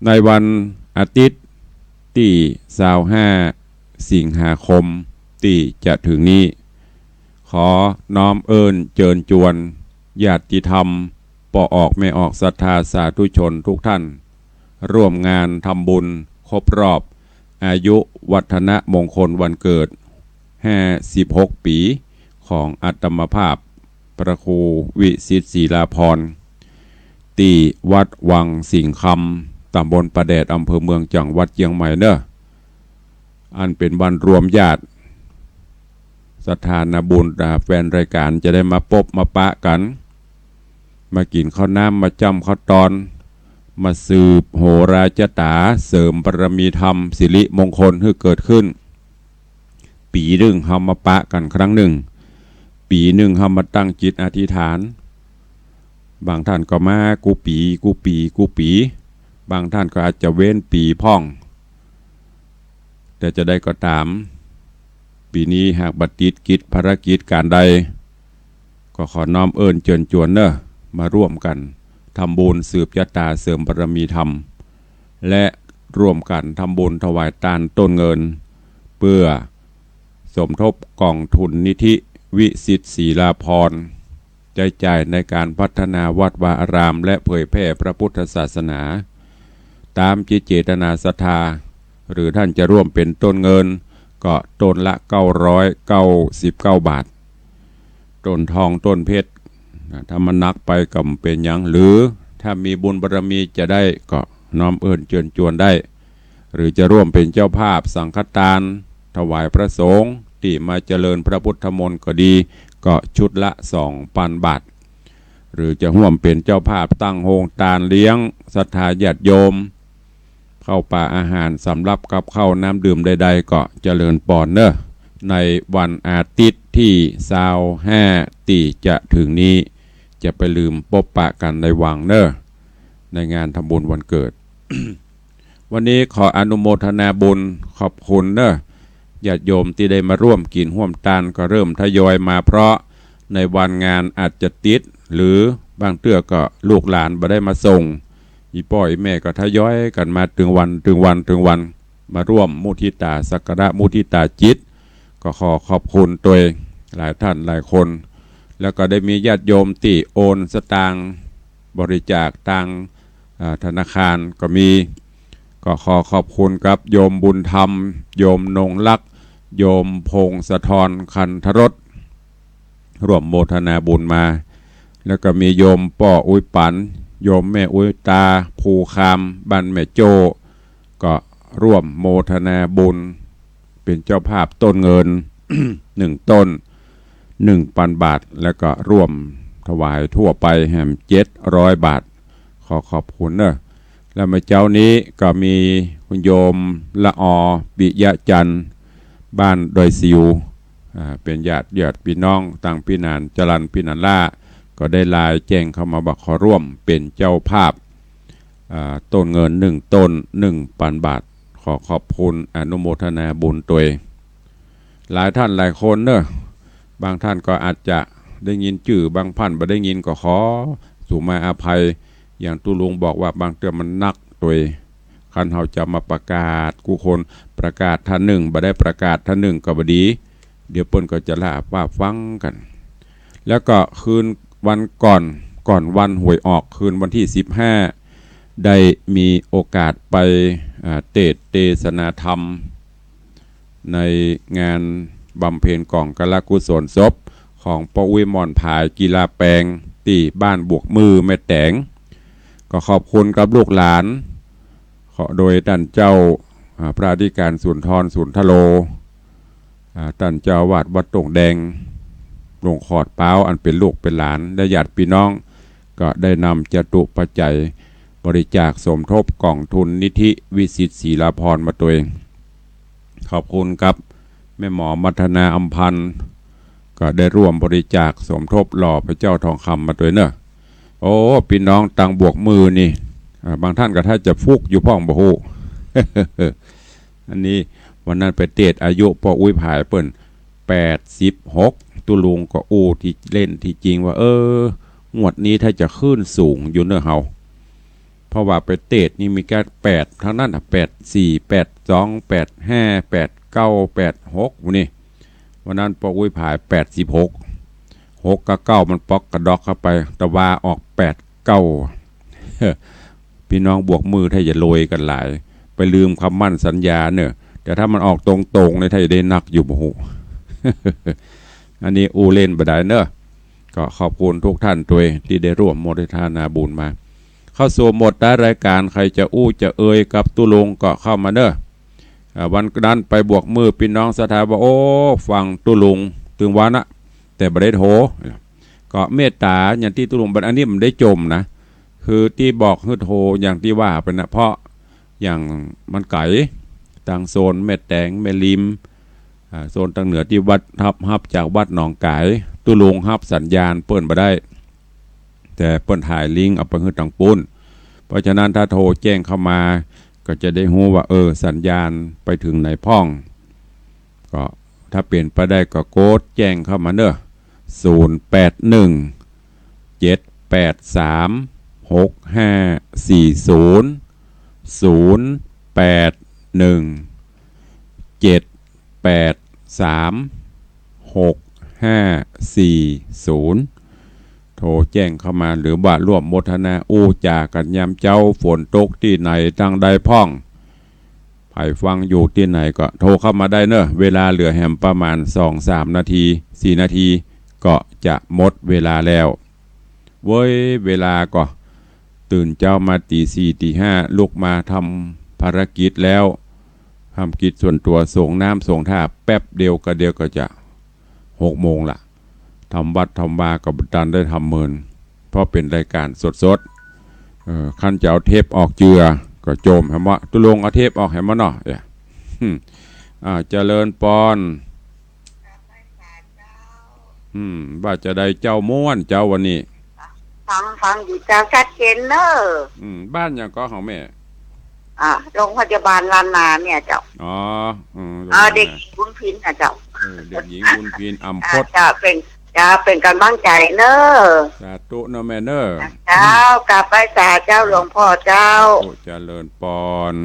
ในวันอาทิตย์ที่25 สิงหาคมที่จะถึงนี้ขอน้อมเอิญเจิญจวนญาติธรรมปออกไม่ออกศรัทธาสาธุชนทุกท่านร่วมงานทำบุญครบรอบอายุวัฒนมงคลวันเกิด56 ปีของอัตมภาพพระครูวิสิตศิลาภรณ์ตีวัดวังสิงห์คำตำบลประแดดอำเภอเมืองจังหวัดเชียงใหม่เนอะอันเป็นวันรวมญาติสถานบุญแฟนรายการจะได้มาพบมาปะกันมากินข้าวน้ำมาจำข้าวตอนมาสืบโหราจตาเสริมบารมีธรรมสิริมงคลให้เกิดขึ้นปีหนึ่งเฮามาปะกันครั้งหนึ่งปีหนึ่งเฮามาตั้งจิตอธิษฐานบางท่านก็มากูปีบางท่านก็อาจจะเว้นปีพ่องแต่จะได้ก็ตามปีนี้หากบัดติดกิจภารกิจการใดก็ขอน้อมเอิญเชิญชวนเนอะมาร่วมกันทำบุญสืบยตาเสริมบารมีธรรมและร่วมกันทำบุญถวายทานต้นเงินเพื่อสมทบกองทุนนิธิวิสิตศิลาภรณ์ใจจ่ายในการพัฒนาวัดวาอารามและเผยแพร่พระพุทธศาสนาตามจิตเจตนาศรัทธาหรือท่านจะร่วมเป็นต้นเงินก็ต้นละ999 บาทต้นทองต้นเพชรถ้ามันนักไปก็เป็นยังหรือถ้ามีบุญบารมีจะได้ก็น้อมเอิญเชิญชวนได้หรือจะร่วมเป็นเจ้าภาพสังฆทานถวายพระสงฆ์ที่มาเจริญพระพุทธมนต์ก็ดีก็ชุดละ 2,000 บาทหรือจะร่วมเป็นเจ้าภาพตั้งโรงทานเลี้ยงศรัทธาญาติโยมเข้าป่าอาหารสำหรับกับข้าวน้ำดื่มใดๆก็เจริญปอนเนอะในวันอาทิตย์ที่25ที่จะถึงนี้จะไปลืมปบปะกันในวังเนอะในงานทำบุญวันเกิด วันนี้ขออนุโมทนาบุญขอบคุณเนอะญาติโยมที่ได้มาร่วมกินร่วมทานก็เริ่มทยอยมาเพราะในวันงานอาจจะติดหรือบางเตื้อก็ลูกหลานบ่ได้มาส่งอีป้อยแม่ก็ทยอยกันมาถึงวันมาร่วมมุทิตาสักการะมุทิตาจิตก็ขอขอบคุณตัวหลายท่านหลายคนแล้วก็ได้มีญาติโยมที่โอนสตางค์บริจาคทางธนาคารก็มีก็ขอขอบคุณกับโยมบุญธรรมโยมนงลักษ์ โยมพงศธรคันธรสร่วมโมทนาบุญมาแล้วก็มีโยมป่ออุ้ยปันโยมแม่อุ้ยตาภูคามบ้านแม่โจก็ร่วมโมทนาบุญเป็นเจ้าภาพต้นเงิน 1 ต้น 1,000 บาทแล้วก็ร่วมถวายทั่วไปแห่ม700 บาทขอขอบคุณเนอะแล้วมาเจ้านี้ก็มีคุณโยมละอปิยะจันทร์บ้านดอยซิวเป็นญาติพี่น้องต่างพี่นานจรันพี่นันล่าก็ได้ลายแจ้งเข้ามาบอกขอร่วมเป็นเจ้าภาพต้นเงิน1 ต้น 1,000 บาทขอขอบคุณอนุโมทนาบุญตัวเองหลายท่านหลายคนเนอะบางท่านก็อาจจะได้ยินชื่อบางท่านไม่ได้ยินก็ขอสุมาอภัยอย่างตุลุงบอกว่าบางเตือมันนักตัวคันเขาจะมาประกาศกูคนประกาศท่านหนึ่งบ่ได้ประกาศท่านหนึ่งก็บดีเดี๋ยวเปิ้นก็จะลาว่าฟังกันแล้วก็คืนวันก่อนวันหวยออกคืนวันที่15ได้มีโอกาสไปเทศนาธรรมในงานบำเพ็ญกล่องกลกุศลศพของปวิมอนภายกีฬาแปลงที่บ้านบวกมือแม่แตงก็ขอบคุณกับลูกหลานโดยท่านเจ้าพระอธิการสุนทรสุนทโลท่านเจ้าวาดวัดตงแดงหลวงขอดเป้าอันเป็นลูกเป็นหลานและญาติพี่น้องก็ได้นำจตุปัจจัยบริจาคสมทบกล่องทุนนิธิวิสิตศรีลาภรณ์มาตัวเองขอบคุณครับแม่หมอมัทนาอำพันธ์ก็ได้ร่วมบริจาคสมทบหล่อพระเจ้าทองคำมาตัวเนอะโอ้พี่น้องตังบวกมือนี่บางท่านก็ถ้าจะฟุกอยู่พ่องบ่ฮู้ อันนี้วันนั้นไปเตดอายุพออุ้ยผายเปิ้น86ตุลุงก็อู้ที่เล่นที่จริงว่างวดนี้ถ้าจะขึ้นสูงอยู่เนอะเฮาเพราะว่าไปเตดนี่มีแค่8ทั้งนั้น84 82 85 89 86นี่วันนั้นปออุ้ยผาย86 6กับ9มันป๊อกกระดอกเข้าไปตะวาออก89พี่น้องบวกมือถ้าอย่าโรยกันหลายไปลืมคำมั่นสัญญาเนอะแต่ถ้ามันออกตรงๆในถ้าจะได้นักอยู่บ่ฮู้ อันนี้อูเล่นบ่ได้เนอะก็ขอบคุณทุกท่านด้วยที่ได้ร่วมโมทนาบุญมาเข้าสู่หมดรายการใครจะอู้จะเอ่ยกับตุลงก็เข้ามาเนอะวันนั้นไปบวกมือพี่น้องสถาว่าโอ้ฟังตุลงถึงวันนะแต่บ่ได้โทก็เมตตาอย่างที่ตุลงบัดอันนี้มันได้จมนะคือที่บอกให้โทอย่างที่ว่าเป็นนะเพราะอย่างมันไก่ต่างโซนแม่แตงแม่ลิมโซนทางเหนือที่วัดฮับจากวัดหนองไก่ตุลงฮับสัญญาณเปิ้นบ่ได้แต่เปิ้นถ่ายลิงก์เอาไปให้ทางปุ้นเพราะฉะนั้นถ้าโทรแจ้งเข้ามาก็จะได้รู้ว่าสัญญาณไปถึงไหนพ่องก็ถ้าเปลี่ยนไปได้ก็โกดแจ้งเข้ามาเนอะ081 783 6540 081 783 6540โทรแจ้งเข้ามาหรือว่าร่วมโมทนาอู้จากันยามเจ้าฝนตกที่ไหนทางใดพ่องไผ่ฟังอยู่ที่ไหนก็โทรเข้ามาได้เนอะเวลาเหลือแหมประมาณ 2-3 นาที4 นาทีก็จะหมดเวลาแล้วเว้ยเวลาก็ตื่นเจ้ามาตี 4 ตี 5ลุกมาทำภารกิจแล้วทำกิจส่วนตัวส่งน้ำส่งท่าแป๊บเดียวก็จะ6 โมงละทำวัดทำวากับดันได้ทำเมินเพราะเป็นรายการสดขั้นจะเอาเทปออกเจือก็โจมแหมว่าตุลงเอาเทปออกแหมเนาะเจริญปอนว่าจะได้เจ้าม้วนเจ้าวันนี้ฟังอยู่เจ้าชัดเจนเนอะบ้านอย่างก็ของแม่โรงพยาบาลลานนาเนี่ยเจ้าเด็กบุญพินเจ้าเด็กหญิงบุญพินอัมพศจะเป็นกำลังใจเนอะสาธุเนอะแม่เนอะเจ้ากลับไปสาเจ้าหลวงพ่อเจ้าเจริญปอน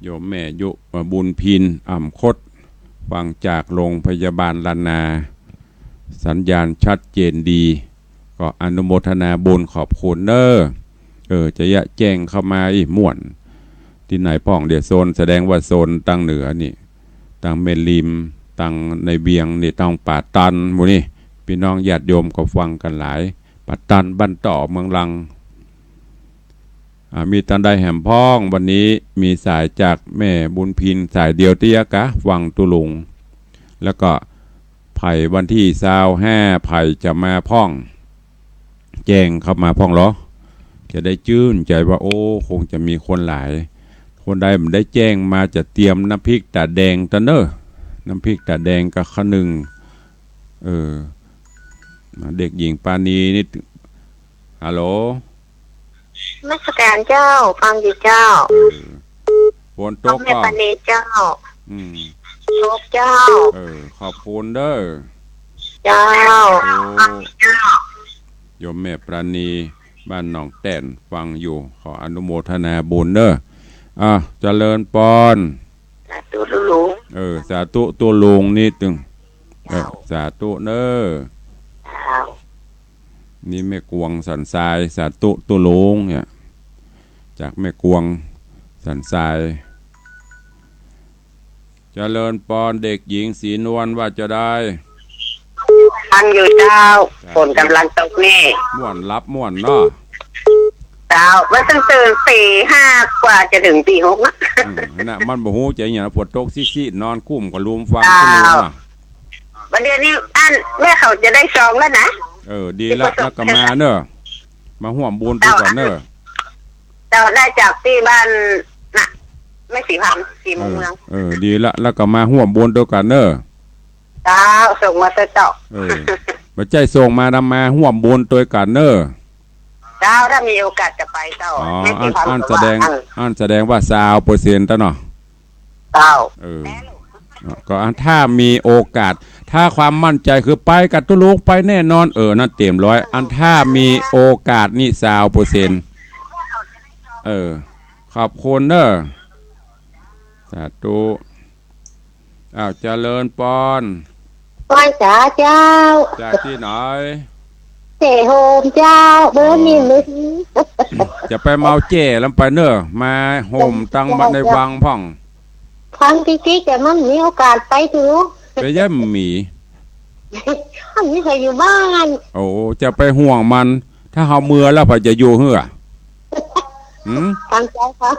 โยมแม่ยุบุญพินอัมพศฟังจากโรงพยาบาลลานนาสัญญาณชัดเจนดีก็อนุโมทนาบุญขอบคุณเนอะจะแจ้งเข้ามาอีกม่วนที่ไหนพ่องเดี๋ยวโซนแสดงว่าโซนตั้งเหนือนี่ ต่างเมลิมต่างในเบียงนี่ต้องป่าตันหมู่นี่พี่น้องญาติโยมก็ฟังกันหลายป่าตันบ้านต่อเมืองลังมีตันได้แหมพ้องวันนี้มีสายจากแม่บุญพินสายเดียวเตี้ยกะวังตุลุงแล้วก็ไผ่วันที่25ไผ่จะมาพ้องแจ้งเข้ามาพ้องเหรอจะได้ชื่นใจว่าโอ้คงจะมีคนหลายคนใดมันได้แจ้งมาจะเตรียมน้ำพริกตาแดงตะเนอน้ำพริกตาแดงกับขนึงเด็กหญิงปานีนี่ฮัลโหลนักการเจ้าฟังดีเจ้าฝนตกก็แม่ปานีเจ้าตกเจ้าขอบคุณเด้อเจ้าโยมแม่ปราณีบ้านหนองแต้นฟังอยู่ขออนุโมทนาบุญเด้อเจริญปอนสาธุลุงสาธุตัวลุงนี่ตึงสาธุเด้อนี่แม่กวงสันทรายสาธุตัวลุงเนี่ยจากแม่กวงสันทรายเจริญปอนเด็กหญิงศรีนวลว่าจะได้ฟังอยู่เจ้าฝนกำลังตกนี่ม่วนรับม่วนเนาะเจ้ามันต้องตื่น4-5กว่าจะถึง6นะน่ะมันบ่ฮู้ใจหยังฝนตกซิๆนอนคุ้มก็ลุมฟังซุมื้อวันเดี๋ยวนี้แม่เขาจะได้ซองแล้วนะดีแล้วก็มาเนอะมาห่วมบุญไปก่อนเนอะเจ้าได้จากที่บ้านน่ะไม่4 เมืองดีแล้วก็มาห่วมบุญด้วยกันเนอะเจ้าส่งมาเจ้าบ่ใจส่งมานำมาห่วมบุญด้วยกันเนอะเจ้าถ้ามีโอกาสจะไปเจ้าอันแสดงว่า20%ตะเนาะเจ้าก็ถ้ามีโอกาสถ้าความมั่นใจคือไปกับตุลูกไปแน่นอนนั่นเต็มร้อยถ้ามีโอกาสนี่20%ขอบคุณเด้อสาธุเจริญปอนว่าจ๋าเจ้าจากที่ไหนเจโฮมเจ้าเบอร์นี่ลึกจะไปเมาเจ้ลำไปเนอะมาโฮมตั้งมาในวังพ่องฟังติ๊กแต่มันมีโอกาสไปถือไปย่ำหมีมันไม่เคยอยู่บ้านจะไปห่วงมันถ้าเฮาเมื่อแล้วพอจะอยู่เหือตามใจครับ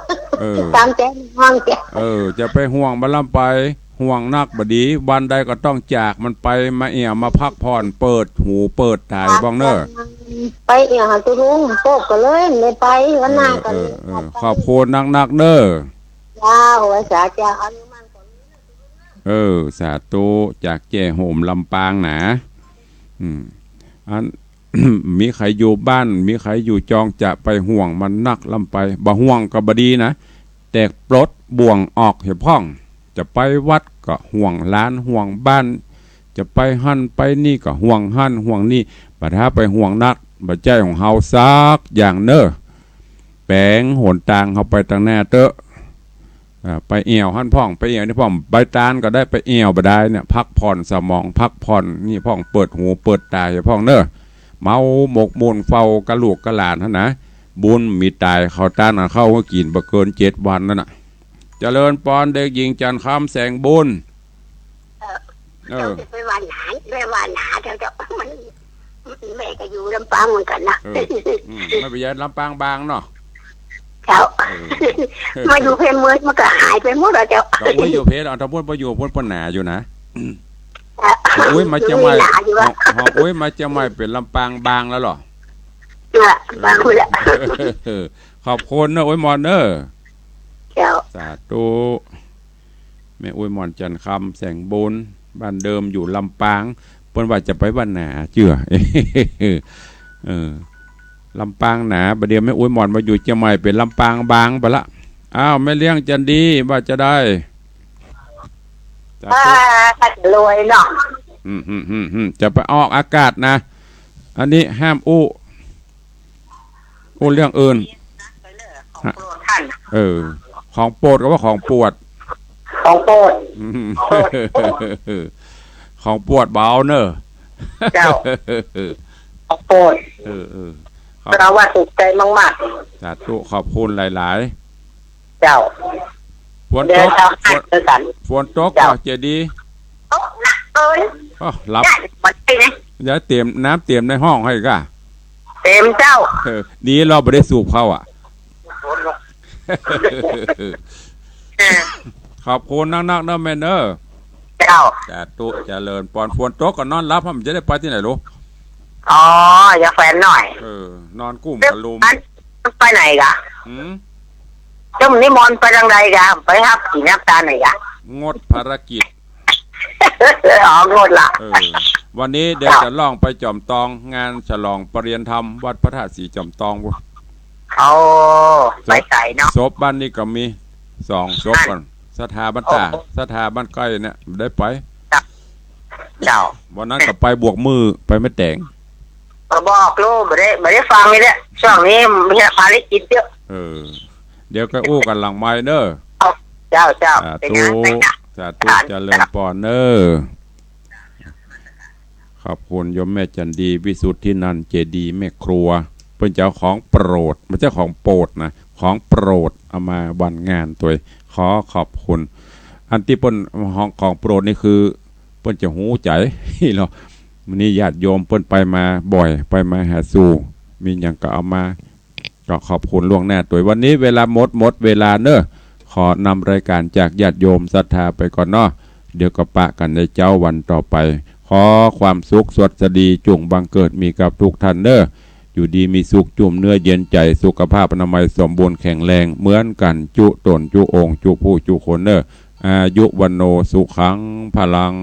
ตามใจห่วงจะไปห่วงมันลำไปห่วงนักบดีวันใดก็ต้องจากมันไปมามาพักผ่อนเปิดหูเปิดถ่ายบ้องเนอะไปหาตัวลุงโป๊กก็เลยไม่ไปวันหน้ากันขอบคุณนักเนอะว้าวสาธุอนุมันสาธุจากแก่โหมลำปางหนามีใครอยู่บ้านมีใครอยู่จองจะไปห่วงมันนักลำไปบ่ห่วงก็บดีนะแตกปลดบ่วงออกเหี่ยพ่องจะไปวัดก็ห่วงร้านห่วงบ้านจะไปหั่นไปนี่ก็ห่วงหั่นห่วงนี่บัดถ้าไปห่วงนักบัดใจของเฮาซักอย่างเนอะแปลงโหนต่างเฮาไปทางหน้าเตอะไปเอี่ยวหั่นพ่องไปเอี่ยวนี่พ่องใบตาลก็ได้ไปเอี่ยวบ่ได้เนี่ยพักผ่อนสมองพักผ่อนนี่พ่องเปิดหูเปิดตาพ่องเนอะเมาหมกมุ่นเฝ้ากะลูกกะหลานหั่นนะบุญมีตายเขาต้านเข้าก็กินบ่เกิน7 วันนั่นน่ะเจริญปอนเด็กหญิงจันคำแสงบุญไปวันหนาไปวันหนาเจ้ามันแม่ก็อยู่ลำปางเหมือนกันนะไม่ไปย้ายลำปางบางเนาะเจ้ามาอยู่เพลเมืองมันก็หายไปหมดแล้วเจ้าไม่อยู่เพลเอาทั้งหมดไปอยู่พ้นปนหนาอยู่นะมาจะไม่มาจะไม่เป็นลำปางบางแล้วหรอบางแล้วขอบคุณนะมอนเนอร์สาธุแม่มอนจันคำแสงบุญบ้านเดิมอยู่ลำปางเพิ่นว่าจะไปบ้านหนาเจื่อลำปางหนาประเดี๋ยวแม่มอนมาอยู่เชียงใหม่เป็นลำปางบางไปละแม่เลี้ยงจันดีว่าจะได้รวยเนาะจะไปออกอากาศนะอันนี้ห้ามอู้เรื่องอื่นของโปรดก็ว่าของปวดของโปรดของปวดเบาเนอะเจ้าของโปรดเราว่าถูกใจมากๆสาธุขอบคุณหลายๆเจ้า ฝน เดิ ต น ก ทางหันเจอกัน ฝนตกก็เจดีย์ โต๊ะหนักเอ้ย อ้อหลับ ได้หมดไปนะ เดี๋ยวเตรียมน้ำเตรียมในห้องให้ก่ะ เต็มเจ้า ดีเราไม่ได้สูบเขาอ่ะ ขอบคุณนักๆเนอะแม่เนอะ เจ้า แต่ตุเจริญปอนฝนตกก็นอนรับเพราะมันจะได้ไปที่ไหนรู้ อ๋ออย่าแฟนหน่อย นอนกุ้ม เจ้าก ระลุม มันไปไหนกะ หืม เจ้ามันนิมนต์ไปทางใดกะไปครับสีน้ำตาไหนกะ งดภารกิจ อ๋องดละ วันนี้เดี๋ยวจะล่องไปจอมตองงานฉลองปรริยนธรรมวัดพระธาตุสีจอมตองบุ โอ้ไปใส่เนาะ ศพบ้านนี้ก็มี2ศพก่อนสถาบันตาสถาบันใกล้เนี่ยได้ไป เจ้า วันนั้นก็ไปบวกมือไปไม่แต่ง มาบอกลูกไม่ได้ฟังนี่แหละช่วงนี้มีภารกิจเยอะ เดี๋ยวก็อู้กันหลังไม้เนอะ เจ้า สา เป็น ธุ งานไปนะ สาธุเจริญปอนเนอขอบคุณโยมแม่จันดีวิสุทธินันท์เจดีแม่ครัวเป็นเจ้าของโปรดไม่ใช่ของโปรดนะของโปรดเอามาวันงานตัวขอขอบคุณอันที่เปิ้นของโปรดนี่คือเปิ้นจะหูใจเหรอวันนี้ญาติโยมเปิ้นไปมาบ่อยไปมาหาสู่มีอย่างก็เอามาก็ขอบคุณล่วงหน้าตัววันนี้เวลาหมดเวลาเนอะขอนำรายการจากญาติโยมศรัทธาไปก่อนเนาะเดี๋ยวก็ปะกันในเจ้าวันต่อไปขอความสุขสวัสดีจงบังเกิดมีกับทุกท่านเนอะอยู่ดีมีสุขจุ่มเนื้อเย็นใจสุขภาพอนามัยสมบูรณ์แข็งแรงเหมือนกันจุตนจุองค์จุผู้จุคนเนอะอายุวันโนสุขังพลัง